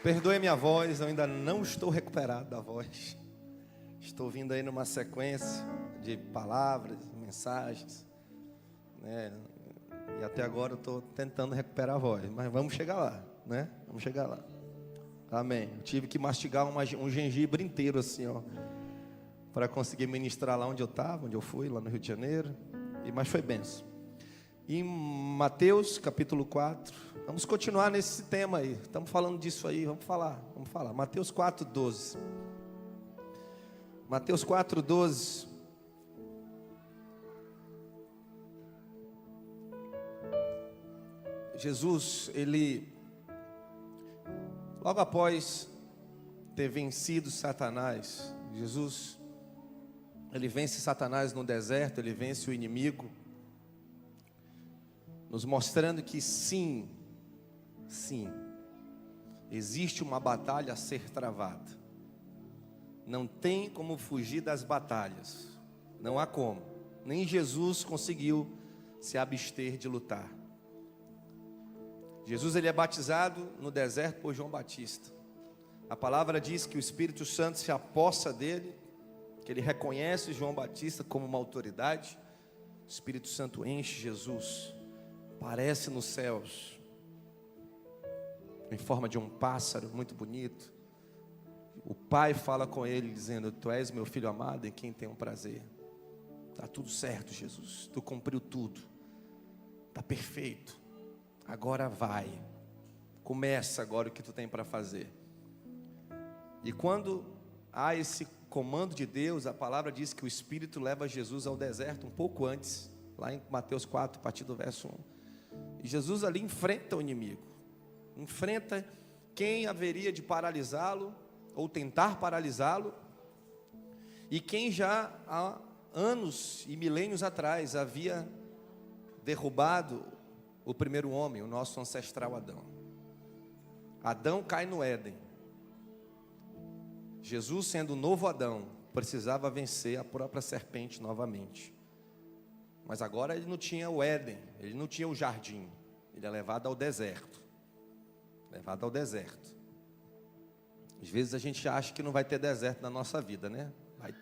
Perdoe minha voz, eu ainda não estou recuperado da voz. Estou vindo aí numa sequência de palavras, mensagens, né? E até agora eu estou tentando recuperar a voz, mas vamos chegar lá, né? Vamos chegar lá. Amém. Eu tive que mastigar um gengibre inteiro assim, ó, para conseguir ministrar lá onde eu estava, onde eu fui, lá no Rio de Janeiro. Mas foi benção. Em Mateus capítulo 4, vamos continuar nesse tema aí. Estamos falando disso aí, vamos falar. Mateus 4:12. Mateus 4:12. Jesus, ele, logo após ter vencido Satanás, Jesus, ele vence Satanás no deserto, ele vence o inimigo, nos mostrando que sim, existe uma batalha a ser travada. Não tem como fugir das batalhas, não há como. Nem Jesus conseguiu se abster de lutar. Jesus, ele é batizado no deserto por João Batista. A palavra diz que o Espírito Santo se apossa dele, que ele reconhece João Batista como uma autoridade. O Espírito Santo enche Jesus, aparece nos céus, em forma de um pássaro muito bonito. O Pai fala com ele dizendo: tu és meu filho amado em quem tenho prazer. Está tudo certo, Jesus, tu cumpriu tudo, está perfeito. Agora vai, começa agora o que tu tem para fazer. E quando há esse comando de Deus, a palavra diz que o Espírito leva Jesus ao deserto um pouco antes, lá em Mateus 4, a partir do verso 1. E Jesus ali enfrenta o inimigo, enfrenta quem haveria de paralisá-lo, ou tentar paralisá-lo, e quem já há anos e milênios atrás havia derrubado o primeiro homem, o nosso ancestral Adão. Adão cai no Éden. Jesus, sendo o novo Adão, precisava vencer a própria serpente novamente. Mas agora ele não tinha o Éden, ele não tinha o jardim, ele é levado ao deserto. Levado ao deserto. Às vezes a gente acha que não vai ter deserto na nossa vida, né? Vai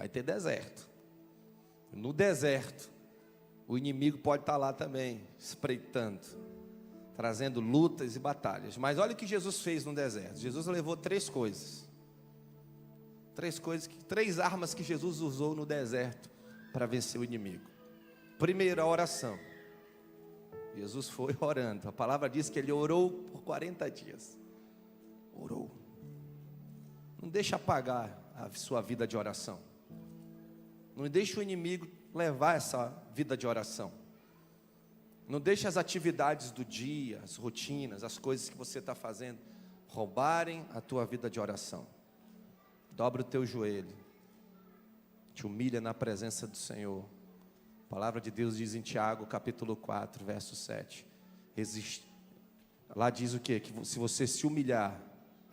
ter deserto. No deserto, o inimigo pode estar lá também, espreitando, trazendo lutas e batalhas. Mas olha o que Jesus fez no deserto. Jesus levou três armas que Jesus usou no deserto para vencer o inimigo. Primeiro, a oração. Jesus foi orando. A palavra diz que ele orou por 40 dias. Orou. Não deixa apagar a sua vida de oração. Não deixa o inimigo levar essa vida de oração. Não deixe as atividades do dia, as rotinas, as coisas que você está fazendo roubarem a tua vida de oração. Dobra o teu joelho, te humilha na presença do Senhor. A palavra de Deus diz em Tiago capítulo 4, verso 7. Lá diz o quê? Que se você se humilhar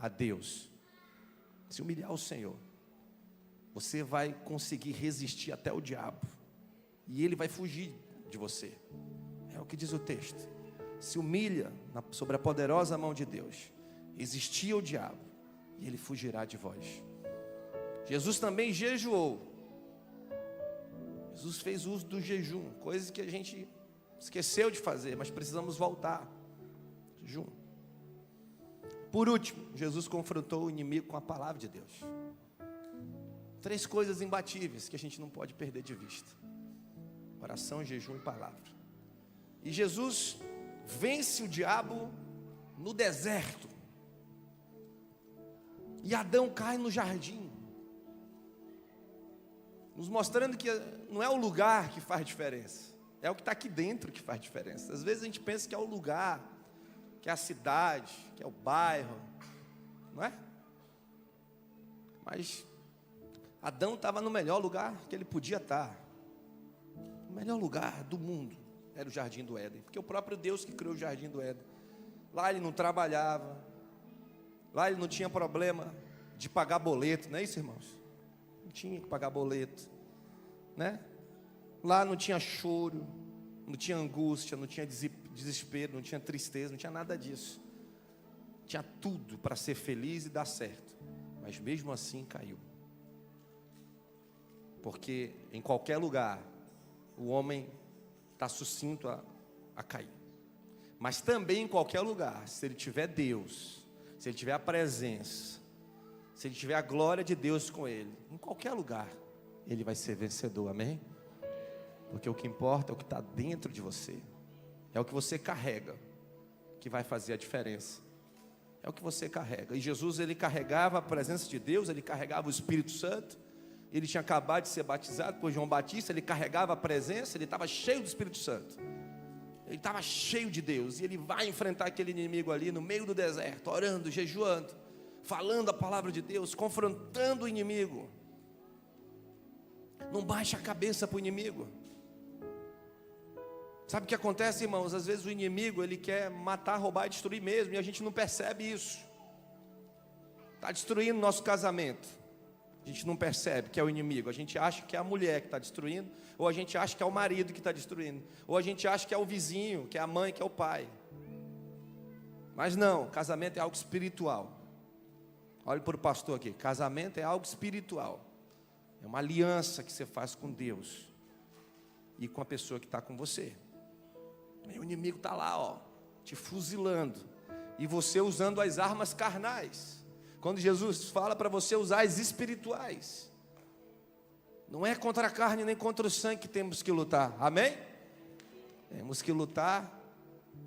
a Deus, se humilhar ao Senhor, você vai conseguir resistir até o diabo, e ele vai fugir de você. É o que diz o texto. Se humilha sobre a poderosa mão de Deus, resistia ao diabo, e ele fugirá de vós. Jesus também jejuou. Jesus fez uso do jejum, coisas que a gente esqueceu de fazer, mas precisamos voltar. Jejum. Por último, Jesus confrontou o inimigo com a palavra de Deus. Três coisas imbatíveis que a gente não pode perder de vista: oração, jejum e palavra. E Jesus vence o diabo no deserto. E Adão cai no jardim, nos mostrando que não é o lugar que faz diferença, é o que está aqui dentro que faz diferença. Às vezes a gente pensa que é o lugar, que é a cidade, que é o bairro, não é? Mas Adão estava no melhor lugar que ele podia estar. O melhor lugar do mundo era o jardim do Éden, porque o próprio Deus que criou o jardim do Éden. Lá ele não trabalhava, lá ele não tinha problema de pagar boleto, não é isso, irmãos? Não tinha que pagar boleto, né? Lá não tinha choro, não tinha angústia, não tinha desespero, não tinha tristeza, não tinha nada disso. tinha tudo para ser feliz e dar certo, mas mesmo assim caiu. Porque em qualquer lugar o homem está sucinto a cair. Mas também em qualquer lugar, se ele tiver Deus, se ele tiver a presença, se ele tiver a glória de Deus com ele, em qualquer lugar, ele vai ser vencedor, amém? Porque o que importa é o que está dentro de você, é o que você carrega, que vai fazer a diferença. É o que você carrega. E Jesus, ele carregava a presença de Deus, ele carregava o Espírito Santo. Ele tinha acabado de ser batizado por João Batista, ele carregava a presença, ele estava cheio do Espírito Santo. Ele estava cheio de Deus, e ele vai enfrentar aquele inimigo ali no meio do deserto, orando, jejuando, falando a palavra de Deus, confrontando o inimigo. Não baixa a cabeça para o inimigo. Sabe o que acontece, irmãos? Às vezes o inimigo, ele quer matar, roubar e destruir mesmo, e a gente não percebe isso. Está destruindo nosso casamento. A gente não percebe que é o inimigo. A gente acha que é a mulher que está destruindo, ou a gente acha que é o marido que está destruindo, ou a gente acha que é o vizinho, que é a mãe, que é o pai. Mas não, casamento é algo espiritual. Olhe para o pastor aqui, casamento é algo espiritual. É uma aliança que você faz com Deus e com a pessoa que está com você. E o inimigo está lá, ó, te fuzilando, e você usando as armas carnais. Quando Jesus fala para você usar as espirituais, não é contra a carne nem contra o sangue que temos que lutar, amém? Temos que lutar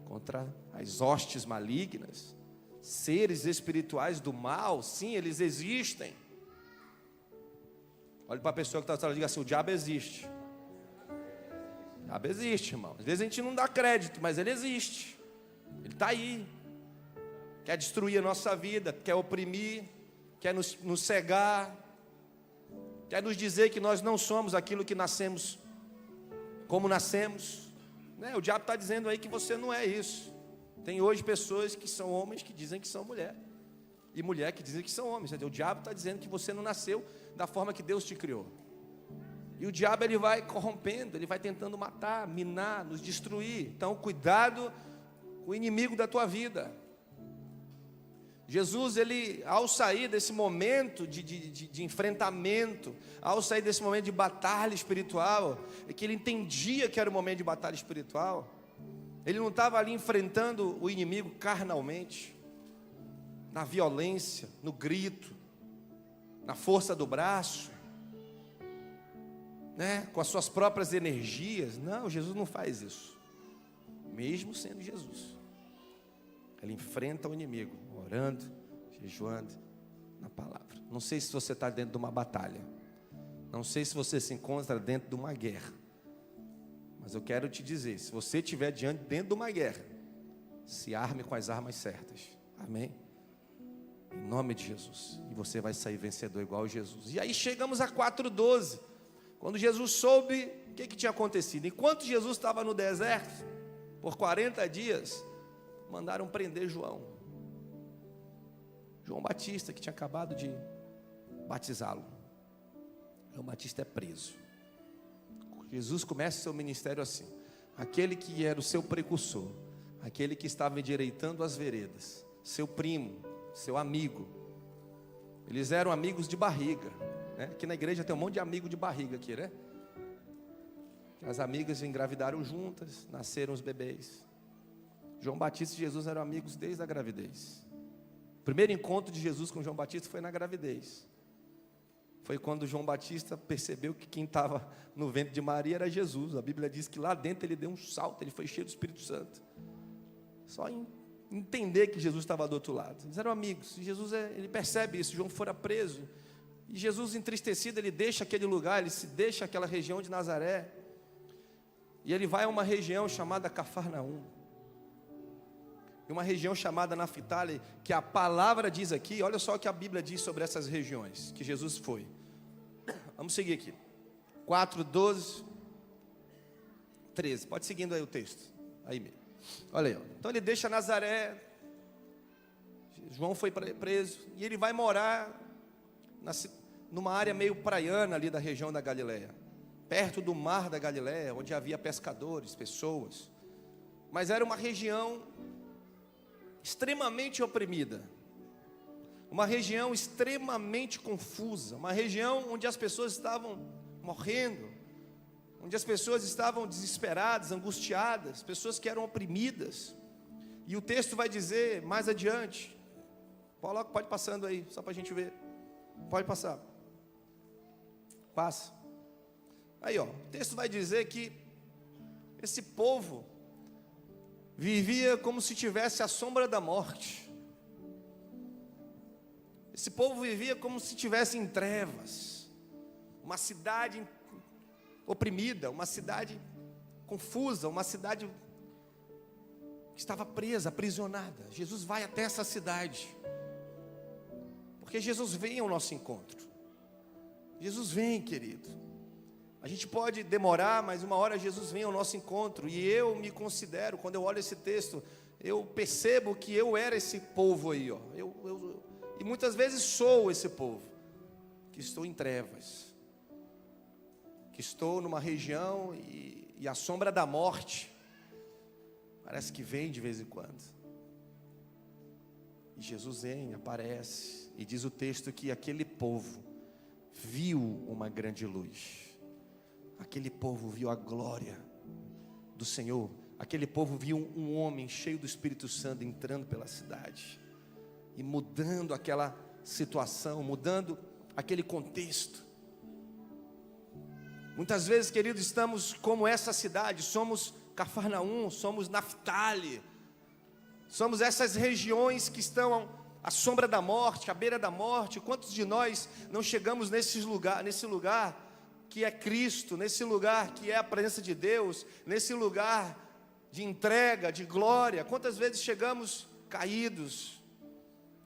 contra as hostes malignas, seres espirituais do mal. Sim, eles existem. Olhe para a pessoa que está falando, diga assim: o diabo existe. O diabo existe, irmão. Às vezes a gente não dá crédito, mas ele existe. Ele está aí. Quer destruir a nossa vida, quer oprimir, quer nos cegar, quer nos dizer que nós não somos aquilo que nascemos, como nascemos, né? O diabo está dizendo aí que você não é isso. Tem hoje pessoas que são homens que dizem que são mulher, e mulher que dizem que são homens. O diabo está dizendo que você não nasceu da forma que Deus te criou. E o diabo, ele vai corrompendo, ele vai tentando matar, minar, nos destruir. Então cuidado com o inimigo da tua vida. Jesus, ele, ao sair desse momento de enfrentamento, ao sair desse momento de batalha espiritual, é que ele entendia que era o momento de batalha espiritual. Ele não estava ali enfrentando o inimigo carnalmente, na violência, no grito, na força do braço, né, com as suas próprias energias. Não, Jesus não faz isso, mesmo sendo Jesus. Ele enfrenta o inimigo, orando, jejuando, na palavra. Não sei se você está dentro de uma batalha, não sei se você se encontra dentro de uma guerra, mas eu quero te dizer, se você estiver dentro de uma guerra, se arme com as armas certas, amém? Em nome de Jesus, e você vai sair vencedor igual a Jesus. E aí chegamos a 4:12, quando Jesus soube o que tinha acontecido. Enquanto Jesus estava no deserto, por 40 dias, mandaram prender João Batista, que tinha acabado de batizá-lo. João Batista é preso. Jesus começa o seu ministério assim: aquele que era o seu precursor, aquele que estava endireitando as veredas, seu primo, seu amigo. Eles eram amigos de barriga, né? Aqui na igreja tem um monte de amigo de barriga aqui, né? As amigas engravidaram juntas, nasceram os bebês. João Batista e Jesus eram amigos desde a gravidez. O primeiro encontro de Jesus com João Batista foi na gravidez. Foi quando João Batista percebeu que quem estava no ventre de Maria era Jesus. A Bíblia diz que lá dentro ele deu um salto, ele foi cheio do Espírito Santo. Só em entender que Jesus estava do outro lado. Eles eram amigos. E Jesus, ele percebe isso. João fora preso. E Jesus, entristecido, ele deixa aquele lugar, ele se deixa aquela região de Nazaré. E ele vai a uma região chamada Cafarnaum. E uma região chamada Naftali, que a palavra diz aqui, olha só o que a Bíblia diz sobre essas regiões que Jesus foi. Vamos seguir aqui. 4:12, 13. Pode seguindo aí o texto. Aí mesmo. Olha aí, ó. Então ele deixa Nazaré. João foi preso. E ele vai morar numa área meio praiana ali da região da Galileia, perto do mar da Galileia, onde havia pescadores, pessoas. Mas era uma região extremamente oprimida, uma região extremamente confusa, uma região onde as pessoas estavam morrendo, onde as pessoas estavam desesperadas, angustiadas, pessoas que eram oprimidas. E o texto vai dizer mais adiante, pode passando aí, só para a gente ver, pode passar, passa, aí ó, o texto vai dizer que esse povo vivia como se tivesse a sombra da morte. Esse povo vivia como se estivesse em trevas, uma cidade oprimida, uma cidade confusa, uma cidade que estava presa, aprisionada. Jesus vai até essa cidade, porque Jesus vem ao nosso encontro. Jesus vem, querido. A gente pode demorar, mas uma hora Jesus vem ao nosso encontro. E eu me considero, quando eu olho esse texto, eu percebo que eu era esse povo aí, ó. E muitas vezes sou esse povo, que estou em trevas, que estou numa região e a sombra da morte parece que vem de vez em quando. E Jesus vem, aparece, e diz o texto que aquele povo viu uma grande luz. Aquele povo viu a glória do Senhor. Aquele povo viu um homem cheio do Espírito Santo entrando pela cidade e mudando aquela situação, mudando aquele contexto. Muitas vezes, queridos, estamos como essa cidade, somos Cafarnaum, somos Naftali, somos essas regiões que estão à sombra da morte, à beira da morte. Quantos de nós não chegamos nesse lugar que é Cristo, nesse lugar que é a presença de Deus, nesse lugar de entrega, de glória? Quantas vezes chegamos caídos,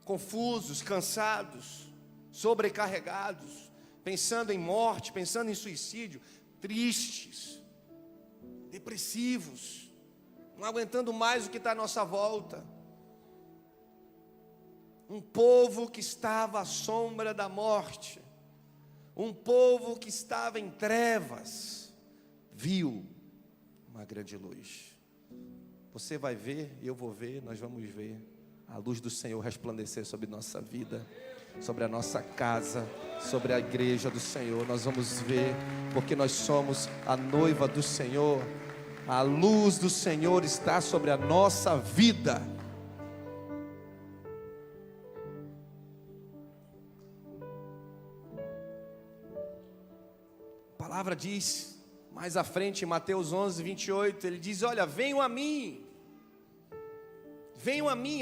confusos, cansados, sobrecarregados, pensando em morte, pensando em suicídio, tristes, depressivos, não aguentando mais o que está à nossa volta. Um povo que estava à sombra da morte, um povo que estava em trevas, viu uma grande luz. Você vai ver, eu vou ver, nós vamos ver a luz do Senhor resplandecer sobre nossa vida, sobre a nossa casa, sobre a igreja do Senhor. Nós vamos ver, porque nós somos a noiva do Senhor. A luz do Senhor está sobre a nossa vida. A palavra diz, mais à frente em Mateus 11, 28, ele diz: olha, venham a mim,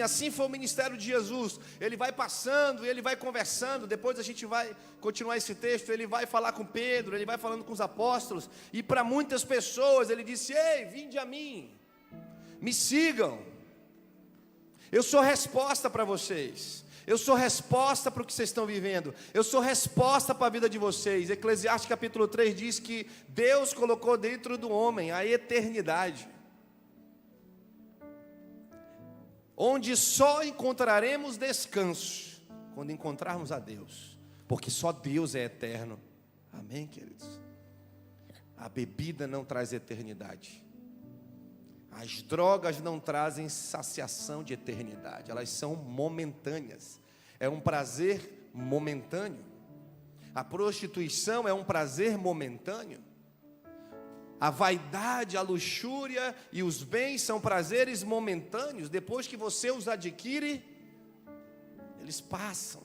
assim foi o ministério de Jesus. Ele vai passando, ele vai conversando, depois a gente vai continuar esse texto, ele vai falar com Pedro, ele vai falando com os apóstolos, e para muitas pessoas ele disse: ei, vinde a mim, me sigam, eu sou resposta para vocês, eu sou resposta para o que vocês estão vivendo, eu sou resposta para a vida de vocês. Eclesiastes capítulo 3 diz que Deus colocou dentro do homem a eternidade, onde só encontraremos descanso quando encontrarmos a Deus, porque só Deus é eterno. Amém, queridos? A bebida não traz eternidade, as drogas não trazem saciação de eternidade, elas são momentâneas, é um prazer momentâneo. A prostituição é um prazer momentâneo. A vaidade, a luxúria e os bens são prazeres momentâneos. Depois que você os adquire, eles passam.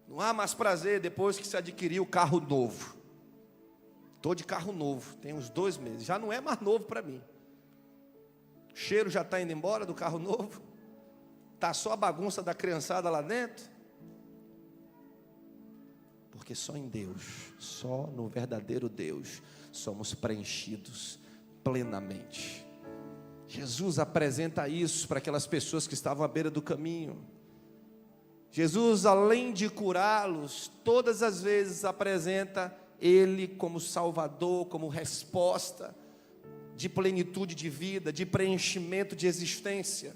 Não há mais prazer depois que se adquiriu o carro novo. Estou de carro novo, tem uns 2 meses, já não é mais novo para mim. O cheiro já está indo embora do carro novo. Está só a bagunça da criançada lá dentro. Porque só em Deus, só no verdadeiro Deus, somos preenchidos plenamente. Jesus apresenta isso para aquelas pessoas que estavam à beira do caminho. Jesus, além de curá-los, todas as vezes apresenta Ele como Salvador, como resposta de plenitude de vida, de preenchimento de existência.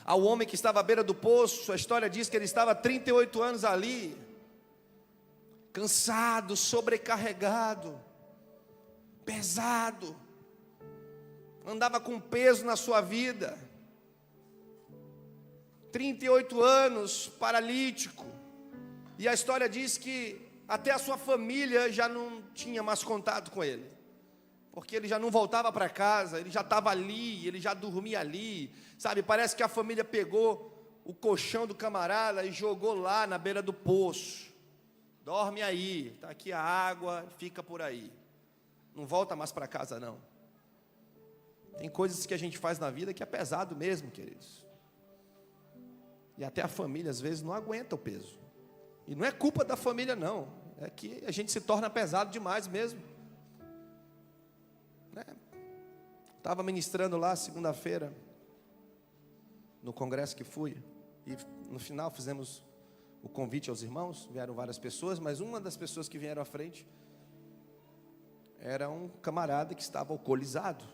Ao homem que estava à beira do poço, a história diz que ele estava há 38 anos ali, cansado, sobrecarregado, pesado, andava com peso na sua vida, 38 anos, paralítico. E a história diz que até a sua família já não tinha mais contato com ele, porque ele já não voltava para casa, ele já estava ali, ele já dormia ali, sabe? Parece que a família pegou o colchão do camarada e jogou lá na beira do poço. Dorme aí, está aqui a água, fica por aí. Não volta mais para casa não. Tem coisas que a gente faz na vida que é pesado mesmo, queridos. E até a família às vezes não aguenta o peso. E não é culpa da família não, é que a gente se torna pesado demais mesmo. Estava ministrando lá segunda-feira, no congresso que fui, e no final fizemos o convite aos irmãos, vieram várias pessoas, mas uma das pessoas que vieram à frente era um camarada que estava alcoolizado.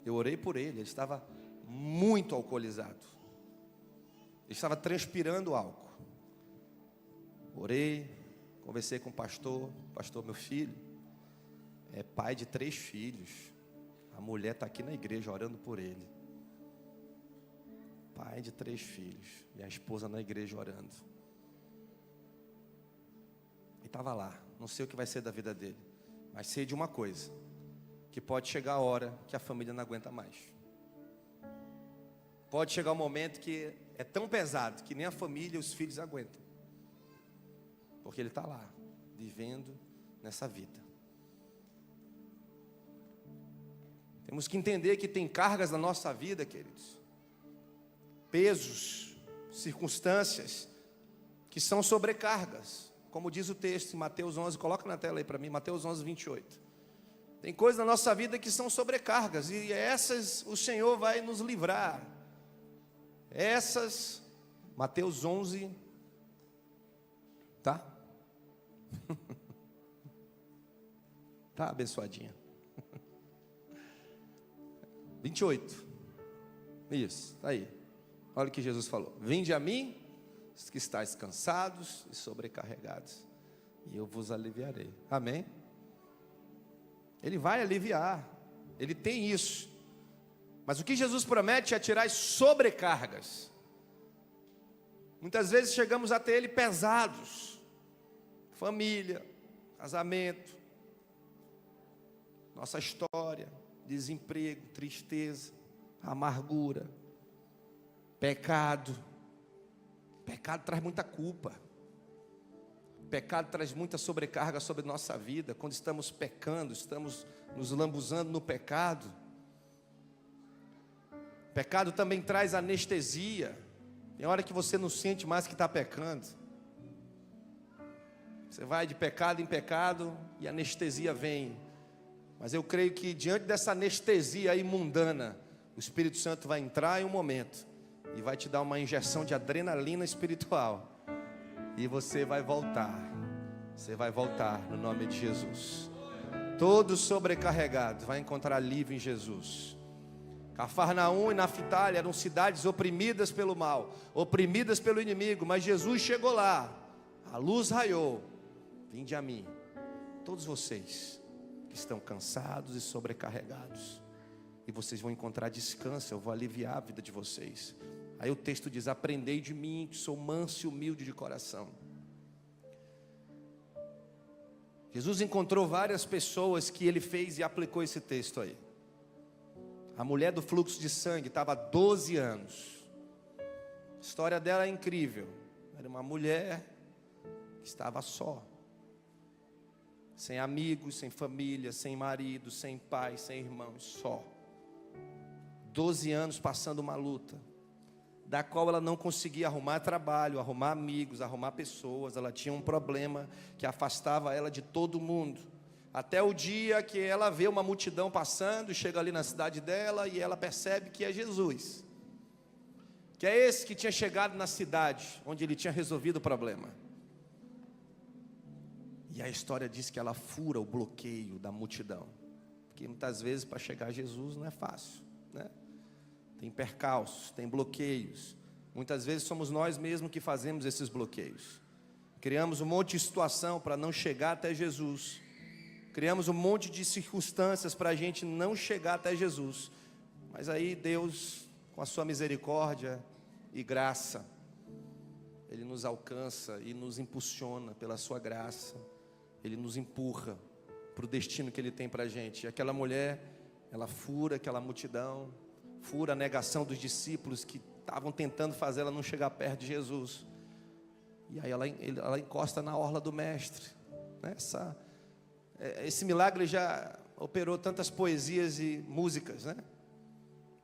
Eu orei por ele estava muito alcoolizado, ele estava transpirando álcool. Orei, conversei com o pastor, meu filho, é pai de 3 filhos, a mulher está aqui na igreja orando por ele, pai de 3 filhos, e a esposa na igreja orando, e estava lá, não sei o que vai ser da vida dele, mas sei de uma coisa, que pode chegar a hora que a família não aguenta mais, pode chegar um momento que é tão pesado, que nem a família e os filhos aguentam, porque ele está lá, vivendo nessa vida. Temos que entender que tem cargas na nossa vida, queridos, pesos, circunstâncias, que são sobrecargas, como diz o texto em Mateus 11, coloca na tela aí para mim, Mateus 11, 28. Tem coisas na nossa vida que são sobrecargas, e essas o Senhor vai nos livrar. Essas, Mateus 11, tá? Tá abençoadinha. 28. Isso, tá aí. Olha o que Jesus falou: vinde a mim, os que estáis cansados e sobrecarregados, e eu vos aliviarei. Amém? Ele vai aliviar, ele tem isso. Mas o que Jesus promete é tirar as sobrecargas. Muitas vezes chegamos até ele pesados. Família, casamento, nossa história, desemprego, tristeza, amargura, pecado. Pecado traz muita culpa. Pecado traz muita sobrecarga sobre nossa vida. Quando estamos pecando, estamos nos lambuzando no pecado. Pecado também traz anestesia. Tem hora que você não sente mais que está pecando. Você vai de pecado em pecado e a anestesia vem. Mas eu creio que diante dessa anestesia aí mundana, o Espírito Santo vai entrar em um momento e vai te dar uma injeção de adrenalina espiritual. E você vai voltar. Você vai voltar no nome de Jesus. Todo sobrecarregado vai encontrar alívio em Jesus. Cafarnaum e Naftali eram cidades oprimidas pelo mal, oprimidas pelo inimigo, mas Jesus chegou lá, a luz raiou. Vinde a mim, todos vocês que estão cansados e sobrecarregados, e vocês vão encontrar descanso. Eu vou aliviar a vida de vocês. Aí o texto diz: aprendei de mim, que sou manso e humilde de coração. Jesus encontrou várias pessoas que ele fez e aplicou esse texto aí. A mulher do fluxo de sangue estava há 12 anos. A história dela é incrível. Era uma mulher que estava só, sem amigos, sem família, sem marido, sem pai, sem irmãos, só. 12 anos passando uma luta, da qual ela não conseguia arrumar trabalho, arrumar amigos, arrumar pessoas. Ela tinha um problema que afastava ela de todo mundo. Até o dia que ela vê uma multidão passando, chega ali na cidade dela e ela percebe que é Jesus. Que é esse que tinha chegado na cidade, onde ele tinha resolvido o problema. E a história diz que ela fura o bloqueio da multidão. Porque muitas vezes para chegar a Jesus não é fácil, né? Tem percalços, tem bloqueios. Muitas vezes somos nós mesmos que fazemos esses bloqueios. Criamos um monte de situação para não chegar até Jesus. Criamos um monte de circunstâncias para a gente não chegar até Jesus. Mas aí Deus, com a sua misericórdia e graça. Ele nos alcança e nos impulsiona pela sua graça. Ele nos empurra para o destino que Ele tem para a gente. E aquela mulher, ela fura aquela multidão, fura a negação dos discípulos que estavam tentando fazer ela não chegar perto de Jesus. E aí ela encosta na orla do Mestre. Esse milagre já operou tantas poesias e músicas, né?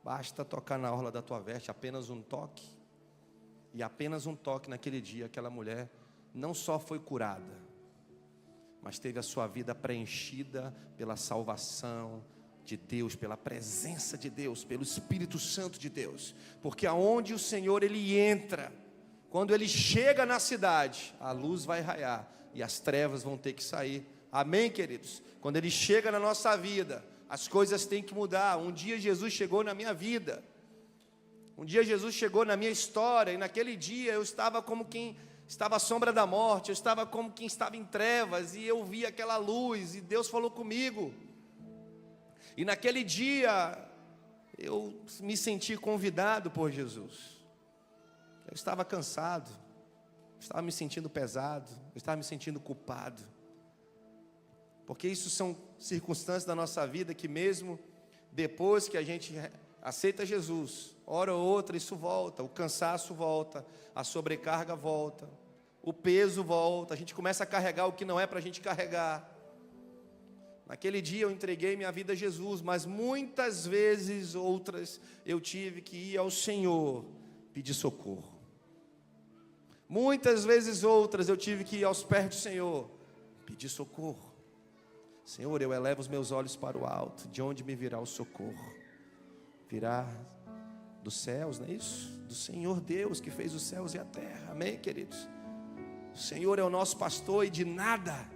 Basta tocar na orla da tua veste, apenas um toque. E apenas um toque naquele dia, aquela mulher não só foi curada, mas teve a sua vida preenchida pela salvação de Deus, pela presença de Deus, pelo Espírito Santo de Deus. Porque aonde o Senhor Ele entra, quando Ele chega na cidade, a luz vai raiar e as trevas vão ter que sair. Amém, queridos? Quando Ele chega na nossa vida, as coisas têm que mudar. Um dia Jesus chegou na minha vida. Um dia Jesus chegou na minha história, e naquele dia eu estava como quem estava à sombra da morte, eu estava como quem estava em trevas, e eu vi aquela luz, e Deus falou comigo. E naquele dia, eu me senti convidado por Jesus. Eu estava cansado, eu estava me sentindo pesado, eu estava me sentindo culpado. Porque isso são circunstâncias da nossa vida que mesmo depois que a gente aceita Jesus, hora ou outra isso volta, o cansaço volta, a sobrecarga volta, o peso volta, a gente começa a carregar o que não é para a gente carregar. Naquele dia eu entreguei minha vida a Jesus, mas muitas vezes outras eu tive que ir ao Senhor pedir socorro. Muitas vezes outras eu tive que ir aos pés do Senhor pedir socorro. Senhor, eu elevo os meus olhos para o alto, de onde me virá o socorro? Virá dos céus, não é isso? Do Senhor Deus que fez os céus e a terra. Amém, queridos? O Senhor é o nosso pastor e de nada,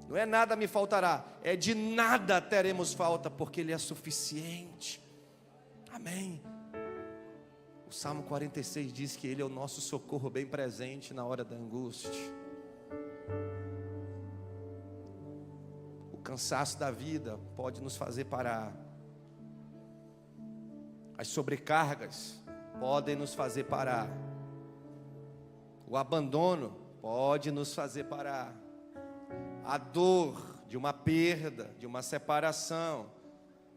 não é nada me faltará, é de nada teremos falta, porque Ele é suficiente. Amém. O Salmo 46 diz que Ele é o nosso socorro bem presente na hora da angústia. O cansaço da vida pode nos fazer parar. As sobrecargas podem nos fazer parar. O abandono pode nos fazer parar. A dor de uma perda, de uma separação,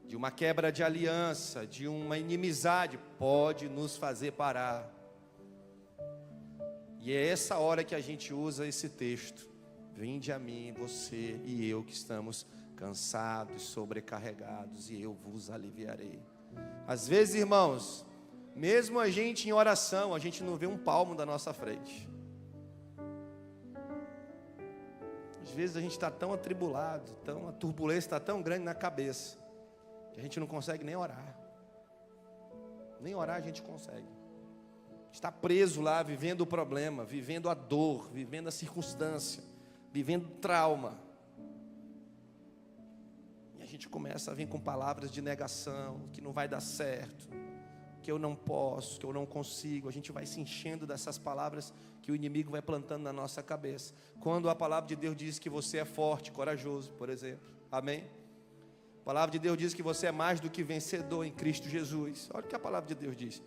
de uma quebra de aliança, de uma inimizade, pode nos fazer parar. E é essa hora que a gente usa esse texto. Vinde a mim, você e eu que estamos cansados, sobrecarregados, e eu vos aliviarei. Às vezes, irmãos, mesmo a gente em oração, a gente não vê um palmo da nossa frente. Às vezes a gente está tão atribulado, a turbulência está tão grande na cabeça, que a gente não consegue nem orar. Nem orar a gente consegue. Está preso lá, vivendo o problema, vivendo a dor, vivendo a circunstância, vivendo o trauma. E a gente começa a vir com palavras de negação, que não vai dar certo, que eu não posso, que eu não consigo. A gente vai se enchendo dessas palavras que o inimigo vai plantando na nossa cabeça. Quando a palavra de Deus diz que você é forte, corajoso, por exemplo. Amém? A palavra de Deus diz que você é mais do que vencedor em Cristo Jesus. Olha o que a palavra de Deus diz.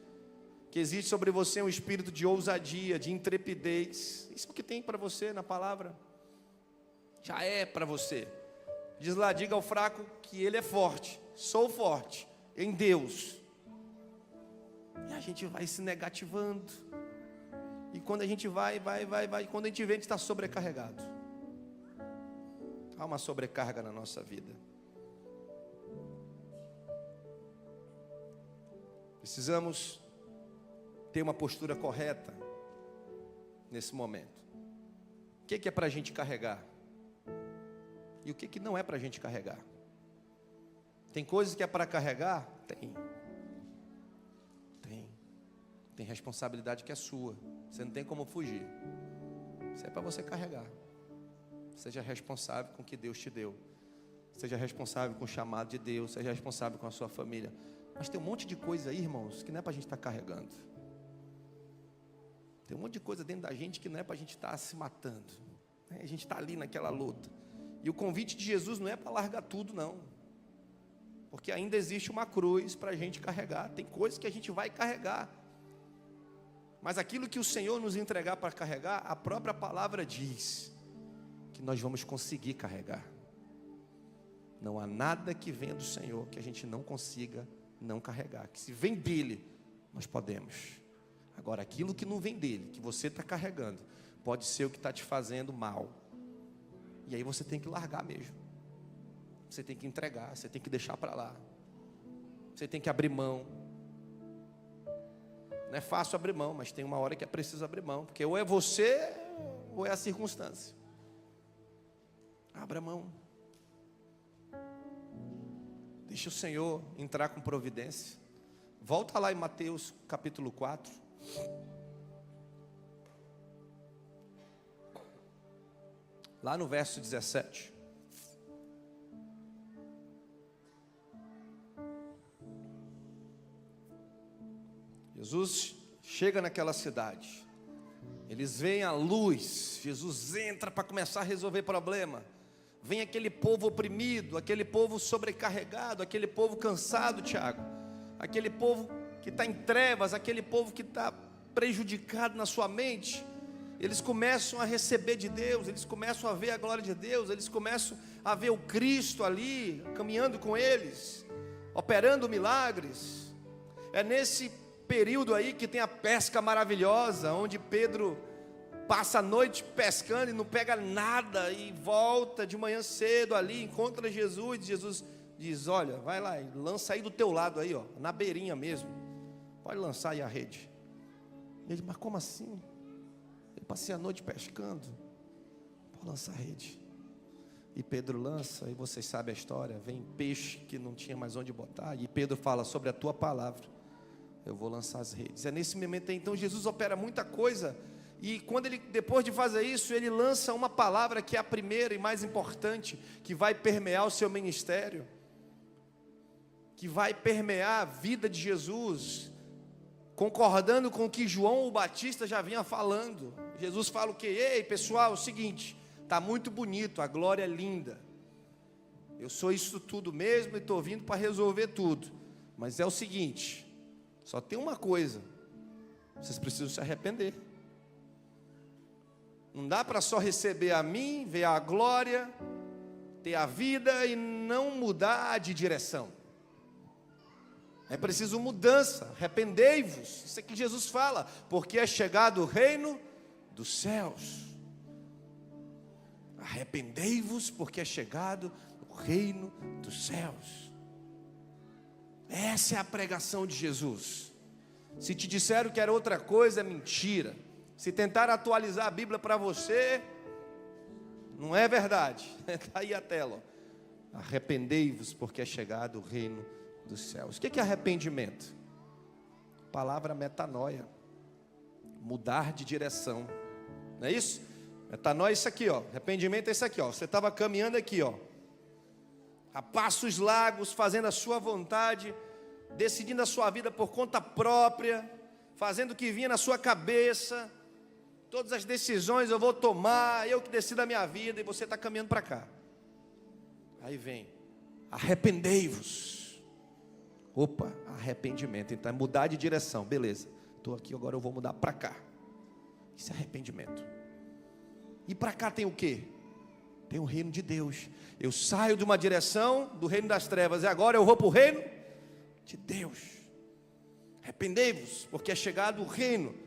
Que existe sobre você um espírito de ousadia, de intrepidez. Isso é o que tem para você na palavra. Já é para você. Diz lá, diga ao fraco que ele é forte. Sou forte em Deus. E a gente vai se negativando. E quando a gente vai, quando a gente vê, a gente está sobrecarregado. Há uma sobrecarga na nossa vida. Precisamos ter uma postura correta nesse momento. O que é para a gente carregar? E o que não é para a gente carregar? Tem coisas que é para carregar? Tem responsabilidade que é sua. Você não tem como fugir. Isso é para você carregar. Seja responsável com o que Deus te deu. Seja responsável com o chamado de Deus. Seja responsável com a sua família. Mas tem um monte de coisa aí, irmãos, que não é para a gente estar carregando. Tem um monte de coisa dentro da gente que não é para a gente estar se matando. A gente está ali naquela luta. E o convite de Jesus não é para largar tudo, não. Porque ainda existe uma cruz para a gente carregar. Tem coisas que a gente vai carregar. Mas aquilo que o Senhor nos entregar para carregar, a própria palavra diz que nós vamos conseguir carregar. Não há nada que venha do Senhor que a gente não consiga não carregar. Que se vem dele, nós podemos. Agora, aquilo que não vem dele, que você está carregando, pode ser o que está te fazendo mal. E aí você tem que largar mesmo. Você tem que entregar, você tem que deixar para lá. Você tem que abrir mão. Não é fácil abrir mão, mas tem uma hora que é preciso abrir mão. Porque ou é você, ou é a circunstância. Abra mão. Deixa o Senhor entrar com providência. Volta lá em Mateus capítulo 4. Lá no verso 17. Jesus chega naquela cidade. Eles veem a luz. Jesus entra para começar a resolver problema. Vem aquele povo oprimido, aquele povo sobrecarregado, aquele povo cansado, Tiago. Aquele povo que está em trevas, aquele povo que está prejudicado na sua mente. Eles começam a receber de Deus, eles começam a ver a glória de Deus, eles começam a ver o Cristo ali, caminhando com eles, operando milagres. É nesse período aí que tem a pesca maravilhosa, onde Pedro passa a noite pescando e não pega nada, e volta de manhã cedo ali, encontra Jesus, e Jesus diz: olha, vai lá, lança aí do teu lado aí, ó, na beirinha mesmo, pode lançar aí a rede. Ele: mas como assim? Eu passei a noite pescando, pode lançar a rede. E Pedro lança, e vocês sabem a história, vem peixe que não tinha mais onde botar, e Pedro fala: sobre a tua palavra eu vou lançar as redes. É nesse momento aí, então Jesus opera muita coisa. E quando ele, depois de fazer isso, ele lança uma palavra que é a primeira e mais importante, que vai permear o seu ministério, que vai permear a vida de Jesus, concordando com o que João o Batista já vinha falando. Jesus fala o quê? Ei pessoal, é o seguinte, está muito bonito, a glória é linda, eu sou isso tudo mesmo e estou vindo para resolver tudo, mas é o seguinte, só tem uma coisa, vocês precisam se arrepender. Não dá para só receber a mim, ver a glória, ter a vida e não mudar de direção. É preciso mudança. Arrependei-vos. Isso é que Jesus fala, porque é chegado o reino dos céus. Arrependei-vos, porque é chegado o reino dos céus. Essa é a pregação de Jesus. Se te disseram que era outra coisa, é mentira. Se tentar atualizar a Bíblia para você, não é verdade. Está aí a tela. Arrependei-vos, porque é chegado o reino dos céus. O que é arrependimento? Palavra metanoia. Mudar de direção. Não é isso? Metanoia é isso aqui, ó. Arrependimento é isso aqui, ó. Você estava caminhando aqui, ó, a passos largos, fazendo a sua vontade, decidindo a sua vida por conta própria, fazendo o que vinha na sua cabeça. Todas as decisões eu vou tomar, eu que decido a minha vida, e você está caminhando para cá. Aí vem, arrependei-vos. Opa, arrependimento. Então é mudar de direção, beleza. Estou aqui, agora eu vou mudar para cá. Isso é arrependimento. E para cá tem o quê? Tem o reino de Deus. Eu saio de uma direção do reino das trevas, e agora eu vou para o reino de Deus. Arrependei-vos, porque é chegado o reino.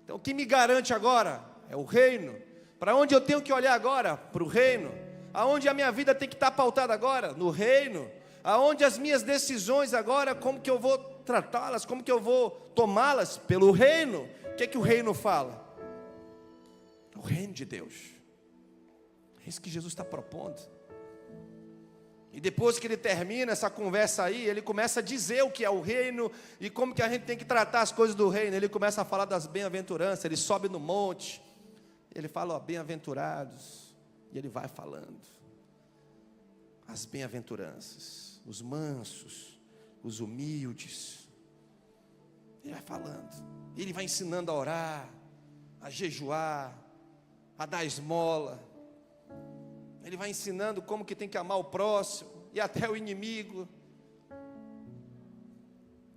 Então o que me garante agora é o reino. Para onde eu tenho que olhar agora? Para o reino. Aonde a minha vida tem que estar pautada agora? No reino. Aonde as minhas decisões agora, como que eu vou tratá-las? Como que eu vou tomá-las? Pelo reino. O que é que o reino fala? O reino de Deus. É isso que Jesus está propondo. E depois que ele termina essa conversa aí, ele começa a dizer o que é o reino e como que a gente tem que tratar as coisas do reino. Ele começa a falar das bem-aventuranças, ele sobe no monte, ele fala, ó, bem-aventurados, e ele vai falando. As bem-aventuranças, os mansos, os humildes. Ele vai falando, ele vai ensinando a orar, a jejuar, a dar esmola. Ele vai ensinando como que tem que amar o próximo e até o inimigo.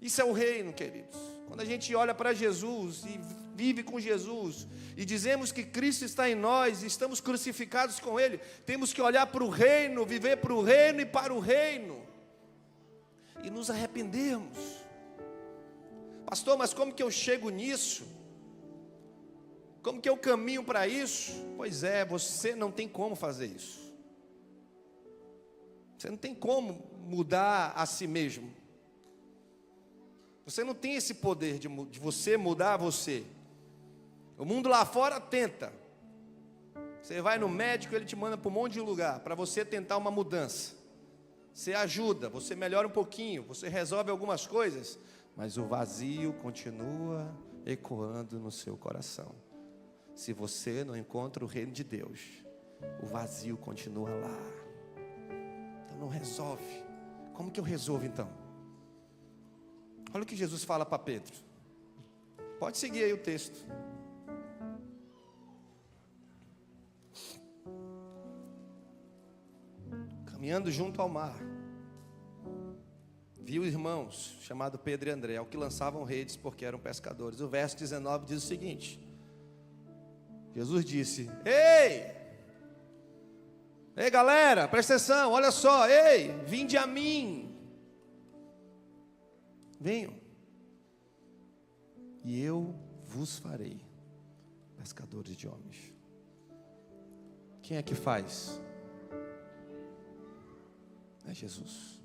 Isso é o reino, queridos. Quando a gente olha para Jesus e vive com Jesus e dizemos que Cristo está em nós, e estamos crucificados com Ele, temos que olhar para o reino, viver para o reino e para o reino, e nos arrependermos. Pastor, mas como que eu chego nisso? Como que eu caminho para isso? Pois é, você não tem como fazer isso. Você não tem como mudar a si mesmo. Você não tem esse poder de você mudar você. O mundo lá fora tenta. Você vai no médico, ele te manda para um monte de lugar para você tentar uma mudança. Você ajuda, você melhora um pouquinho, você resolve algumas coisas, mas o vazio continua ecoando no seu coração. Se você não encontra o reino de Deus, o vazio continua lá. Então não resolve. Como que eu resolvo então? Olha o que Jesus fala para Pedro. Pode seguir aí o texto. Caminhando junto ao mar, viu irmãos, chamado Pedro e André, ao que lançavam redes porque eram pescadores. O verso 19 diz o seguinte: Jesus disse: Ei galera, presta atenção, olha só, ei, vinde a mim. Venham, e eu vos farei pescadores de homens. Quem é que faz? É Jesus.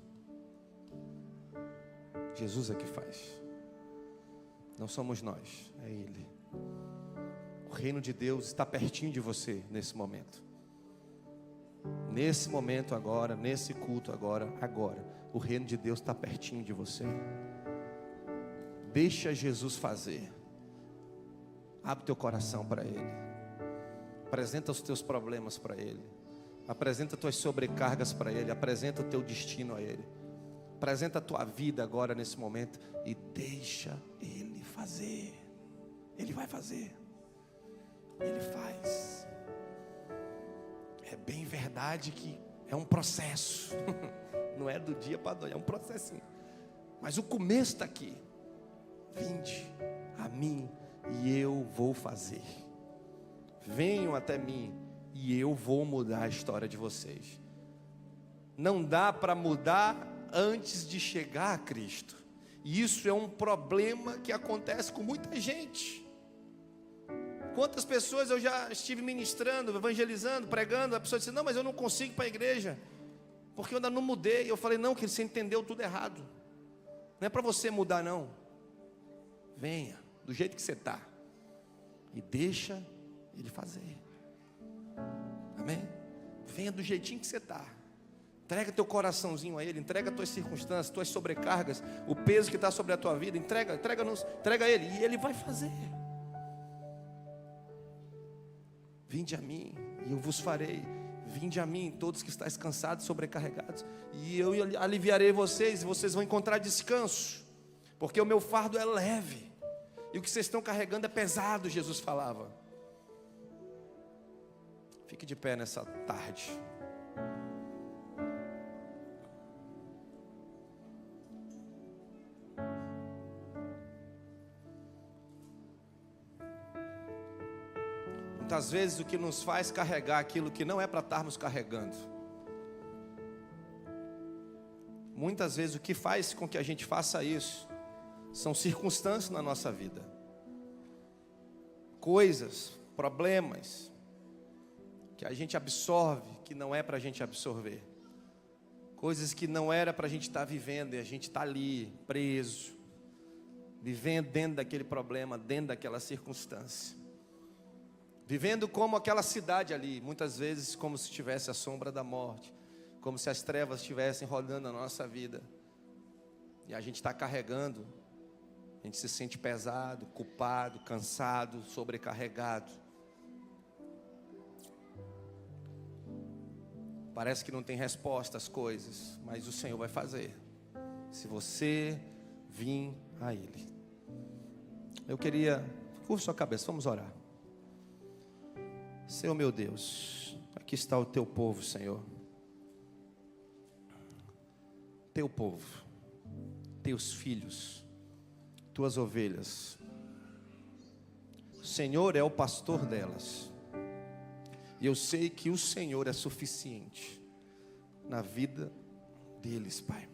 Jesus é que faz. Não somos nós, é Ele. O reino de Deus está pertinho de você nesse momento. Nesse momento agora, nesse culto agora. O reino de Deus está pertinho de você. Deixa Jesus fazer. Abre teu coração para Ele. Apresenta os teus problemas para Ele. Apresenta tuas sobrecargas para Ele. Apresenta o teu destino a Ele. Apresenta a tua vida agora nesse momento. E deixa Ele fazer. Ele vai fazer. Ele faz. É bem verdade que é um processo. Não é do dia para a noite, é um processinho. Mas o começo está aqui. Vinde a mim e eu vou fazer. Venham até mim e eu vou mudar a história de vocês. Não dá para mudar antes de chegar a Cristo. E isso é um problema que acontece com muita gente. Quantas pessoas eu já estive ministrando, evangelizando, pregando, a pessoa disse: não, mas eu não consigo ir para a igreja, porque eu ainda não mudei. Eu falei: não, que você entendeu tudo errado. Não é para você mudar não. Venha, do jeito que você está. E deixa Ele fazer. Amém? Venha do jeitinho que você está. Entrega teu coraçãozinho a Ele. Entrega tuas circunstâncias, tuas sobrecargas, o peso que está sobre a tua vida. Entrega a Ele. E Ele vai fazer. Vinde a mim e eu vos farei. Vinde a mim todos que estáis cansados, sobrecarregados, e eu aliviarei vocês. E vocês vão encontrar descanso. Porque o meu fardo é leve. E o que vocês estão carregando é pesado, Jesus falava. Fique de pé nessa tarde. Muitas vezes o que nos faz carregar aquilo que não é para estarmos carregando. Muitas vezes o que faz com que a gente faça isso são circunstâncias na nossa vida. Coisas, problemas que a gente absorve, que não é para a gente absorver. Coisas que não era para a gente estar vivendo e a gente está ali, preso, vivendo dentro daquele problema, dentro daquela circunstância. Vivendo como aquela cidade ali, muitas vezes como se tivesse a sombra da morte, como se as trevas estivessem rodando na nossa vida. E a gente está carregando, a gente se sente pesado, culpado, cansado, sobrecarregado. Parece que não tem resposta às coisas, mas o Senhor vai fazer, se você vir a Ele. Eu queria, curva sua cabeça, vamos orar. Senhor meu Deus, aqui está o teu povo, Senhor. Teu povo, teus filhos, tuas ovelhas. O Senhor é o pastor delas. E eu sei que o Senhor é suficiente na vida deles, Pai.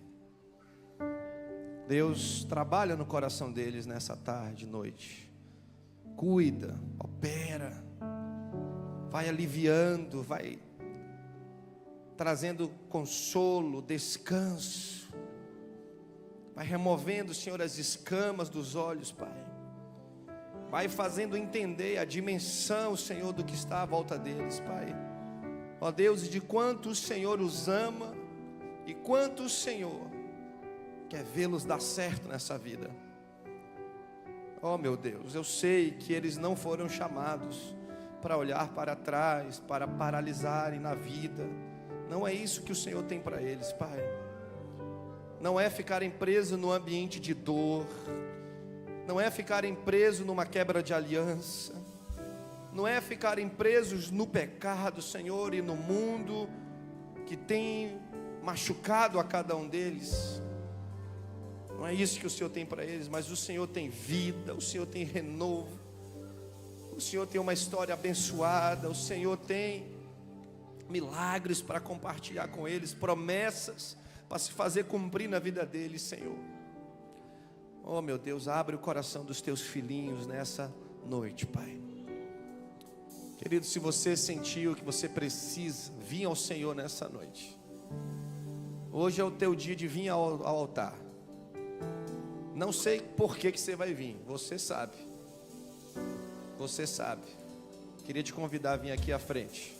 Deus, trabalha no coração deles nessa tarde, noite. Cuida, opera, vai aliviando, vai trazendo consolo, descanso. Vai removendo, Senhor, as escamas dos olhos, Pai. Vai fazendo entender a dimensão, Senhor, do que está à volta deles, Pai. Ó Deus, e de quanto o Senhor os ama e quanto o Senhor quer vê-los dar certo nessa vida. Ó meu Deus, eu sei que eles não foram chamados para olhar para trás, para paralisarem na vida. Não é isso que o Senhor tem para eles, Pai. Não é ficarem presos no ambiente de dor. Não é ficarem presos numa quebra de aliança. Não é ficarem presos no pecado, Senhor, e no mundo que tem machucado a cada um deles. Não é isso que o Senhor tem para eles, mas o Senhor tem vida, o Senhor tem renovo, o Senhor tem uma história abençoada, o Senhor tem milagres para compartilhar com eles, promessas para se fazer cumprir na vida deles, Senhor. Oh meu Deus, abre o coração dos teus filhinhos nessa noite, Pai. Querido, se você sentiu que você precisa vir ao Senhor nessa noite, hoje é o teu dia de vir ao altar. Não sei por que você vai vir, você sabe. Você sabe. Queria te convidar a vir aqui à frente.